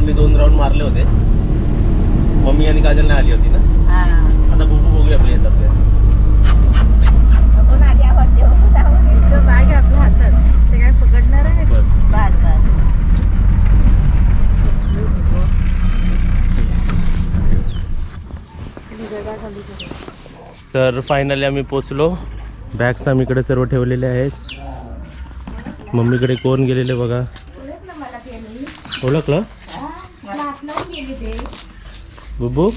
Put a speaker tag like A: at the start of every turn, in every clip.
A: मी 2 round मारले होते. Mummy आणि काजल नाही आली होती ना. आता बुबू बघूया आपल्या येतात ते.
B: बॅग आहे आपल्या हातात, ते काय पकडणार आहे.
A: बस तर फायनली आम्ही पोचलो. बॅग्स आम्ही इकडे सर्व ठेवलेले आहेत. मम्मीकडे कोण गेलेले बघा. ओळखलं बुबू.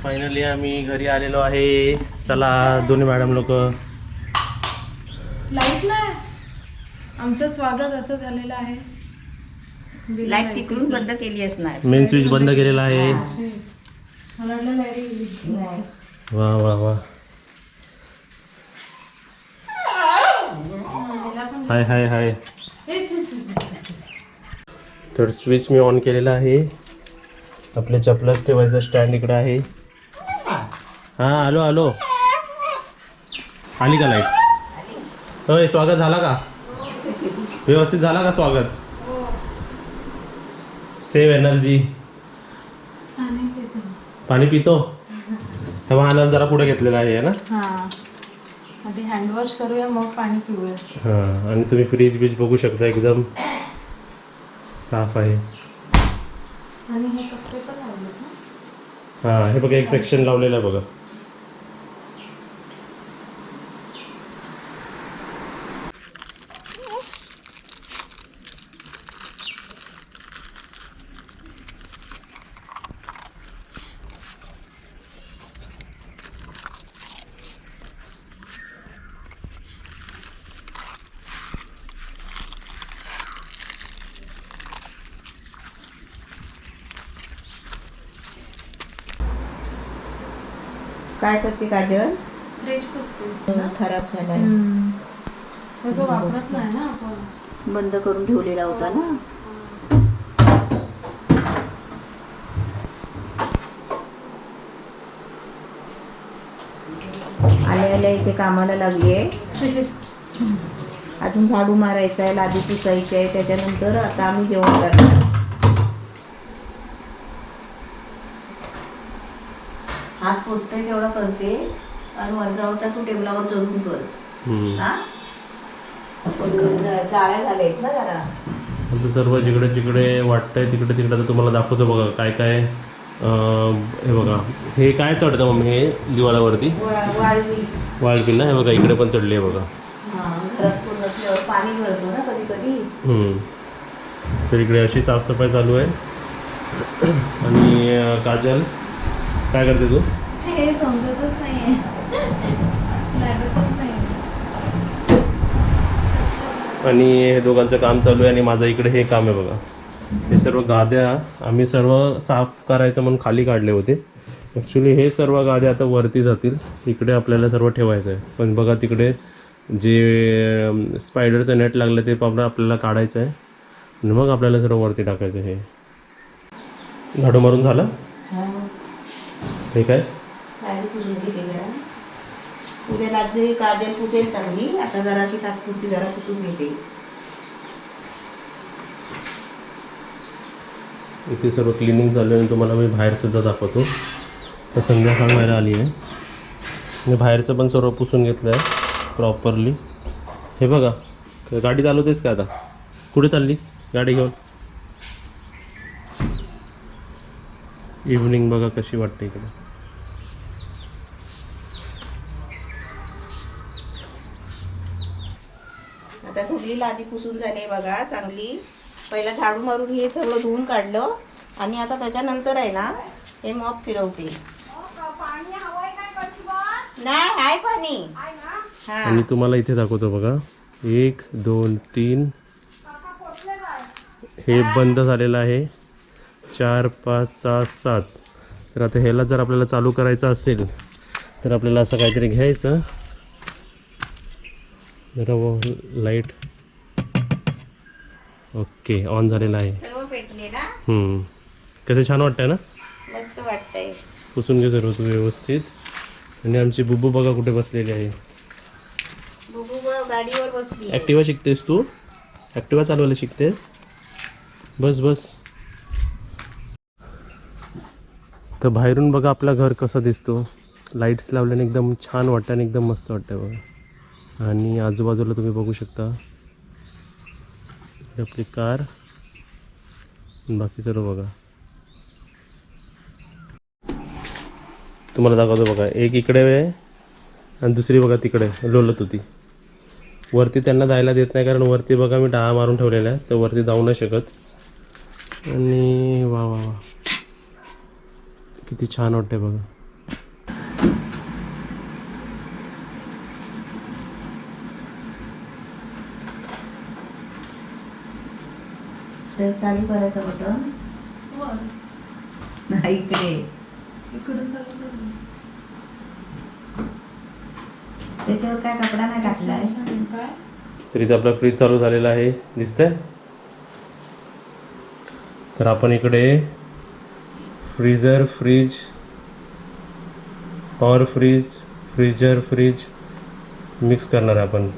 A: फायनली आम्ही घरी आलेलो आहे. चला दोन्ही मॅडम लोक.
B: लाईट नाही, आमचं स्वागत असं झालेलं आहे.
C: लाईट तिकडून बंद केली असणार.
A: मेन स्विच बंद केलेला आहे.
B: मला वाटलं लाईट गेली.
A: वा वा वा. हाय हाय हाय. तर स्विच मी ऑन केलेला आहे. आपले चपलाच ठेवायचं स्टँड इकडे आहे. हां आलो आलो. आली का लाईट? होय स्वागत झाला का? व्यवस्थित झाला का स्वागत? Save energy. पाणी पितो. तेव्हा आनंद जरा पुढे घेतलेला आहे ना.
B: हां, आधी हँडवॉश करूया मग पाणी पिऊया.
A: हां आणि तुम्ही फ्रीज बीज बघू शकता एकदम साफ आहे.
B: आणि हे कपडे पण लावले ना.
A: हां हे बघा एक सेक्शन लावलेलं आहे बघा.
C: काय करते काजल?
B: फ्रीज पुसते.
C: खराब झालाय.
B: तसं वापरत नाही ना आपण.
C: बंद करून ठेवलेला होता ना. आल्या आल्या इथे कामाला लागलीये. अजून झाडू मारायचा आहे, लादी पुसायची आहे. त्याच्यानंतर आता आम्ही जेवण करणार. हात पोचते तेवढं करते आणि वरजावरचा तू टेबलावर चढून कर. हा जाळ्या झाल्यात ना जरा.
A: आता सर्व जिकडे जिकडे वाटतंय तिकडे तिकडे आता तुम्हाला दाखवतो बघा काय काय. हे बघा हे काय चढतं मम्मी हे दिवाळावरती?
C: वाळवी.
A: वाळवी ना. हे बघा इकडे पण चढली आहे बघा.
C: घरात पूर्ण असल्यावर पाणी भरतो ना कधी कधी.
A: तर इकडे अशी साफसफाई चालू आहे. आणि काजल काय करते तू?
B: हे समजतच नाहीये. लागतच नाही.
A: आणि हे दोघांचं काम चालू आहे आणि माझं इकडे हे काम आहे बघा. हे सर्व गाद्या आम्ही सर्व साफ करायचं म्हणून खाली काढले होते. ॲक्च्युली हे सर्व गाद्या आता वरती जातील. इकडे आपल्याला सर्व ठेवायचं आहे. पण बघा तिकडे जे स्पायडरचं नेट लागलं ते पण आपल्याला काढायचं आहे आणि मग आपल्याला सर्व वरती टाकायचं. हे झाडू मारून झालं. हे काय
C: पुसून घेते जरा. उद्या लागते काजल पुसेल चांगली. आता जराशी तात्पुरती जरा पुसून घेते.
A: इथे सर्व क्लिनिंग चालू आहे आणि तुम्हाला मी बाहेरसुद्धा दाखवतो. तर संध्याकाळ व्हायला आली आहे आणि बाहेरचं पण सर्व पुसून घेतलं आहे प्रॉपरली. हे बघा गाडी चालवतेस का आता? कुठे चाललीस गाडी घेऊन? इव्हनिंग बघा कशी वाटते इकडे.
C: आता सगळी लादी पुसून झाली बघा चांगली. पहिला झाडू मारून हे सगळं धुवून काढलं आणि आता त्याच्यानंतर आहे ना हे मॉप फिरवते. नाही आहे पाणी. हा
A: आणि तुम्हाला इथे दाखवतो बघा 1 2 3 हे बंद झालेलं आहे 4 5 6 7. तर आता ह्याला जर आपल्याला चालू करायचं असेल तर आपल्याला असं काहीतरी घ्यायचं. जरा लाईट ओके ऑन झालेला आहे.
C: सर्व पेटले ना.
A: कसं छान वाटतंय ना.
C: मस्त वाटतंय.
A: पुसून घे सर्व तू व्यवस्थित. आणि आमची बुबू बघा कुठे बसलेली आहे.
C: बुबू गाडीवर बसली.
A: ॲक्टिवा शिकतेस तू. ॲक्टिवा चालवायला शिकतेस. बस बस. तर बाहेरून बघा आपला घर कसं दिसतो. लाईट्स लावल्याने एकदम छान वाटतं आणि एकदम मस्त वाटतं बघा. आणि आजूबाजूला तुम्ही बघू शकता आपली कार. बाकी सर्व बघा. तुम्हाला दाखवतो बघा. एक इकडे आहे आणि दुसरी बघा तिकडे लोलत होती. वरती त्यांना जायला देत नाही कारण वरती बघा मी डाळा मारून ठेवलेला आहे तर वरती जाऊ नाही शकत. आणि वा वा वा किती छान वाटते बघा.
C: चालू करायचं बटन नाही इकडे. त्याच्यावर काय कपडा नाही टाकलाय.
A: तर इथे आपला फ्रीज चालू झालेला आहे दिसतंय. तर आपण इकडे freezer freeze power freeze freezer freeze mix करणार आहे आपण.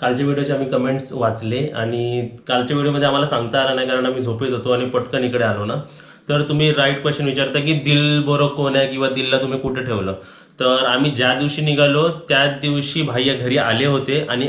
A: कालच्या व्हिडिओचे आम्ही कमेंट्स वाचले आणि कालच्या व्हिडिओमध्ये आम्हाला सांगता आलं नाही कारण आम्ही झोपेत होतो आणि पटकन इकडे आलो ना. तर तुम्ही राईट क्वेश्चन विचारता की दिल बोरो कोण आहे किंवा दिलला तुम्ही कुठे ठेवलं. तर आम्ही ज्या दिवशी निघालो त्याच दिवशी भाई घरी आले होते आणि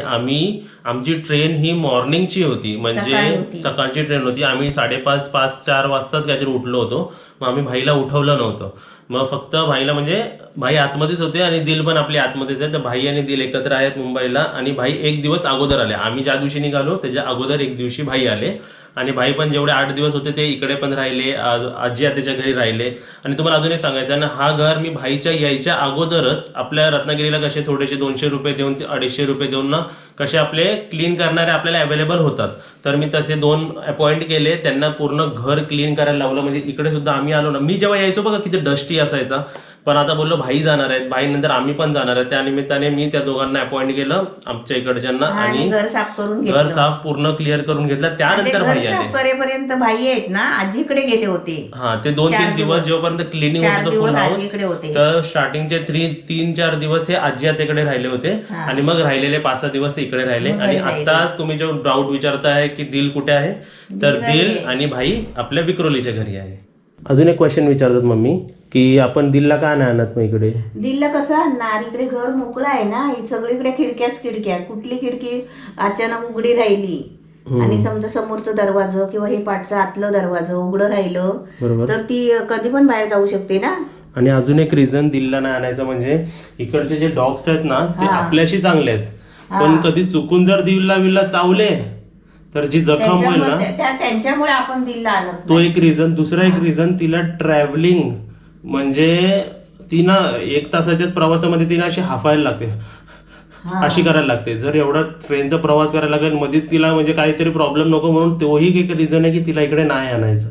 A: आमची ट्रेन ही मॉर्निंगची होती म्हणजे सकाळची ट्रेन होती. आम्ही 5:30 4 वाजताच काहीतरी उठलो होतो. मग आम्ही भाईला उठवलं नव्हतं. मग फक्त भाईला म्हणजे भाई आतमध्येच होते आणि दिल पण आपली आतमध्येच आहे. तर भाई आणि दिल एकत्र आहेत मुंबईला आणि भाई एक दिवस अगोदर आले. आम्ही ज्या दिवशी निघालो त्याच्या अगोदर एक दिवशी भाई आले आणि भाई पण जेवढे 8 दिवस होते ते इकडे पण राहिले. आजी आत्याच्या घरी राहिले. आणि तुम्हाला अजून एक सांगायचं आहे ना हा घर मी भाईच्या यायच्या अगोदरच आपल्या रत्नागिरीला कसे थोडेसे 200 रुपये देऊन 250 रुपये देऊन ना कसे आपले क्लीन करणारे आपल्याला अवेलेबल होतात. तर मी तसे 2 अपॉइंट केले. त्यांना पूर्ण घर क्लीन करायला लावलं. म्हणजे इकडे सुद्धा आम्ही आलो ना मी जेव्हा यायचो बघा किती डस्टी असायचा. पण आता बोललो भाई जाणार आहेत भाई नंतर आम्ही पण जाणार आहे. त्या निमित्ताने मी त्या दोघांना अपॉइंट केलं आमच्या इकडच्यांना आणि
C: घर साफ करून
A: घर साफ पूर्ण क्लिअर करून घेतलं. त्यानंतर भाई आले.
C: करेपर्यंत भाई आहेत ना आजीकडे गेले होते.
A: हा ते 2-3 दिवस जोपर्यंत क्लिनिंग होत होतं फुल हाऊस तर स्टार्टिंगचे 3-4 दिवस हे आजी आत्याकडे राहिले होते आणि मग राहिलेले 5-6 दिवस इकडे राहिले. आणि आता तुम्ही जो डाऊट विचारताय की दिल कुठे आहे तर दिल आणि भाई आपल्या विक्रोलीच्या घरी आहे. अजून एक क्वेश्चन विचारतात मम्मी की आपण दिलला का नाही आणत मग इकडे.
C: दिलला कसं आणणार इकडे घर मोकळं आहे ना. सगळीकडे खिडक्या कुठली खिडकी अचानक उघडी राहिली आणि समजा समोरचं दरवाजं किंवा हे पाठचं आतलं दरवाजं उघडं राहिलं तर ती कधी पण बाहेर जाऊ शकते ना.
A: आणि अजून एक रिझन दिलला नाही आणायचं म्हणजे इकडचे जे डॉग्स आहेत ना ते आपल्याशी चांगले आहेत पण कधी चुकून जर दिलला चावले तर जी जखम होईल ना
C: त्यांच्यामुळे आपण दिलला आणत.
A: तो एक रिझन. दुसरा एक रिझन तिला ट्रॅव्हलिंग म्हणजे ती ना 1 तासाच्या प्रवासामध्ये तिला अशी हाफायला लागते अशी करायला लागते. जर एवढा ट्रेनचा प्रवास करायला लागेल मध्ये तिला म्हणजे काहीतरी प्रॉब्लेम नको म्हणून तोही एक रिझन आहे की तिला इकडे नाही आणायचं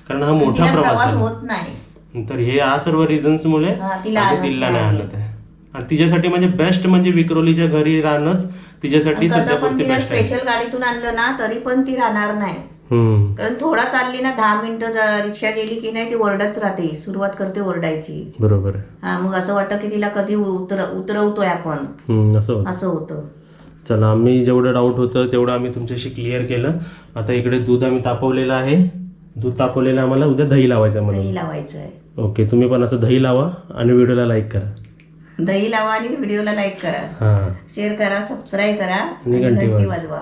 A: कारण हा मोठा प्रवास
C: होत नाही.
A: तर हे या सर्व रिझन्समुळे दिलला नाही आणत आहे. आणि तिच्यासाठी म्हणजे बेस्ट म्हणजे विक्रोलीच्या घरी राहणंच तिच्यासाठी सध्या बेस्ट आहे.
C: स्पेशल गाडीतून आणलं ना तरी पण ती राहणार नाही कारण थोडा चालली ना 10 मिनिटं रिक्षा गेली की नाही ती ओरडत राहते. सुरुवात करते ओरडायची.
A: बरोबर.
C: हा मग असं वाटतं की तिला कधी उतरवतोय आपण असं होतं.
A: चला आम्ही जेवढं डाऊट होतं तेवढं आम्ही तुमच्याशी क्लिअर केलं. आता इकडे दूध आम्ही तापवलेलं आहे दूध तापवलेलं आम्हाला उद्या दही लावायचं म्हणून.
C: दही लावायचं आहे.
A: ओके, तुम्ही पण असं दही लावा आणि व्हिडिओला लाईक करा.
C: दही लावा आणि व्हिडिओला लाईक करा,
A: हां
C: शेअर करा, सबस्क्राईब करा
A: आणि
C: आणि
A: घंटी
C: घंटी
A: वाजवा.
C: वाजवा.